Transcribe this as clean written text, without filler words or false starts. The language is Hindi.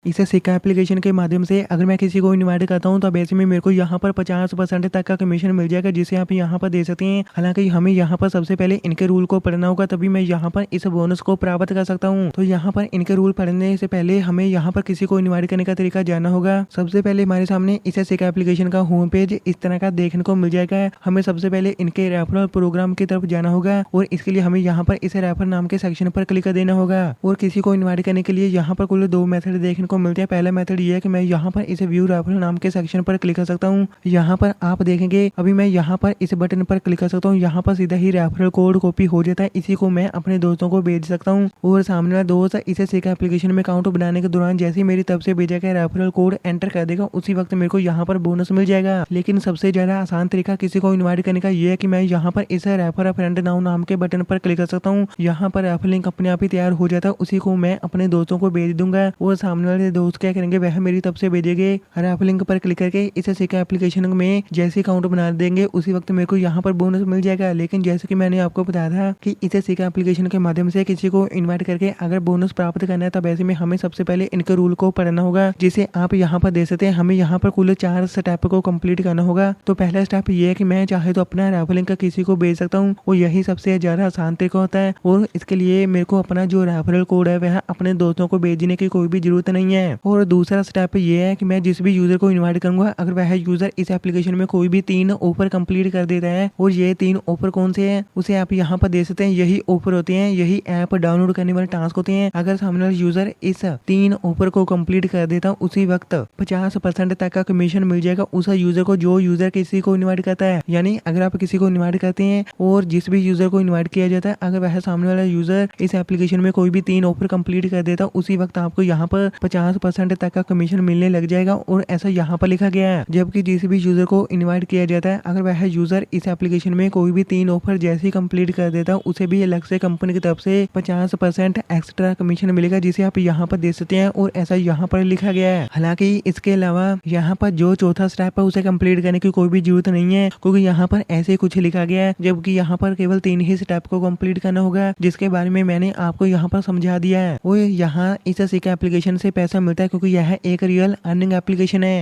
इस सिक्का एप्लीकेशन के माध्यम से अगर मैं किसी को इनवाइट करता हूं तो अब ऐसे में मेरे को यहाँ पर 50% तक का कमीशन मिल जाएगा, जिसे आप यहाँ पर दे सकते हैं। हालांकि हमें यहाँ पर सबसे पहले इनके रूल को पढ़ना होगा, तभी मैं यहाँ पर इस बोनस को प्राप्त कर सकता हूँ। तो यहाँ पर इनके रूल पढ़ने से पहले हमें यहाँ पर किसी को इन्वाइट करने का तरीका जानना होगा। सबसे पहले हमारे सामने इस सिक्का एप्लीकेशन का होम पेज इस तरह का देखने को मिल जाएगा। हमें सबसे पहले इनके रेफरल प्रोग्राम की तरफ जाना होगा और इसके लिए हमें यहाँ पर इस रेफर नाम के सेक्शन पर क्लिक कर देना होगा। और किसी को इन्वाइट करने के लिए यहाँ पर कुल 2 मेथड देखने को मिलते हैं। पहला मेथड ये है कि मैं यहाँ पर इस व्यू रेफरल नाम के सेक्शन पर क्लिक कर सकता हूँ। यहाँ पर आप देखेंगे अभी मैं यहाँ पर इस बटन पर क्लिक कर सकता हूँ। यहाँ पर सीधा ही रेफरल कोड कॉपी हो जाता है, इसी को मैं अपने दोस्तों को भेज सकता हूँ। और सामने वाला दोस्त इसे सिक्का एप्लीकेशन में अकाउंट बनाने के दौरान जैसे ही मेरी तरफ से भेजा गया रेफरल कोड एंटर कर देगा, उसी वक्त मेरे को यहाँ पर बोनस मिल जाएगा। लेकिन सबसे ज्यादा आसान तरीका किसी को इन्वाइट करने का ये है कि मैं यहाँ पर इस रेफर अ फ्रेंड नाउ नाम के बटन पर क्लिक कर सकता हूँ। यहाँ पर रेफर लिंक अपने आप ही तैयार हो जाता है, उसी को मैं अपने दोस्तों को भेज दूंगा और सामने वाले दोस्त क्या करेंगे, वह मेरी तरफ से भेजेंगे। रेफर लिंक पर क्लिक करके इस सिक्का एप्लीकेशन में जैसे अकाउंट बना देंगे, उसी वक्त मेरे को यहाँ पर बोनस मिल जाएगा। लेकिन जैसे कि मैंने आपको बताया था कि इस सिक्का एप्लीकेशन के माध्यम से किसी को इन्वाइट करके अगर बोनस प्राप्त करना है, तब ऐसे में हमें सबसे पहले इनके रूल को पढ़ना होगा, जिसे आप यहाँ पर दे सकते हैं। हमें यहाँ पर कुल 4 स्टेप को कंप्लीट करना होगा। तो पहला स्टेप ये है कि मैं चाहे तो अपना रेफर लिंक किसी को भेज सकता हूँ, और यही सबसे ज्यादा आसान तरीका होता है। और इसके लिए मेरे को अपना जो रेफरल कोड है वह अपने दोस्तों को भेजने की कोई भी जरूरत नहीं है। और दूसरा स्टेप ये है कि मैं जिस भी यूजर को इन्वाइट करूंगा, अगर वह यूजर इस एप्लीकेशन में कोई भी 3 ऑफर कंप्लीट कर देता है, और ये 3 ऑफर कौन से हैं उसे आप यहाँ पर दे सकते हैं। यही ऑफर होते हैं, यही ऐप डाउनलोड करने वाले टास्क होते हैं। अगर सामने वाला यूजर इस 3 ऑफर को कंप्लीट कर देता है, उसी वक्त 50% तक का कमीशन मिल जाएगा उस यूजर को जो यूजर किसी को इन्वाइट करता है। यानी अगर आप किसी को इन्वाइट करते हैं और जिस भी यूजर को इन्वाइट किया जाता है, अगर वह सामने वाला यूजर इस एप्लीकेशन में कोई भी 3 ऑफर कंप्लीट कर देता है, उसी वक्त आपको यहाँ पर 50% तक का कमीशन मिलने लग जाएगा। और ऐसा यहाँ पर लिखा गया है। जबकि जिस भी यूजर को इन्वाइट किया जाता है, अगर वह यूजर इस एप्लीकेशन में कोई भी 3 ऑफर जैसे ही कंप्लीट कर देता है, उसे भी अलग से कंपनी की तरफ से 50% एक्स्ट्रा कमीशन मिलेगा, जिसे आप यहाँ पर दे सकते हैं। और ऐसा यहाँ पर लिखा गया है। हालांकि इसके अलावा यहाँ पर जो चौथा स्टेप है उसे कंप्लीट करने की कोई भी जरूरत नहीं है, क्योंकि यहाँ पर ऐसे कुछ लिखा गया है। जबकि यहाँ पर केवल 3 ही स्टेप को कंप्लीट करना होगा, जिसके बारे में मैंने आपको यहाँ पर समझा दिया है। और यहाँ इस सिक्का एप्लीकेशन से पैसा मिलता है, क्योंकि यह एक रियल अर्निंग एप्लीकेशन है।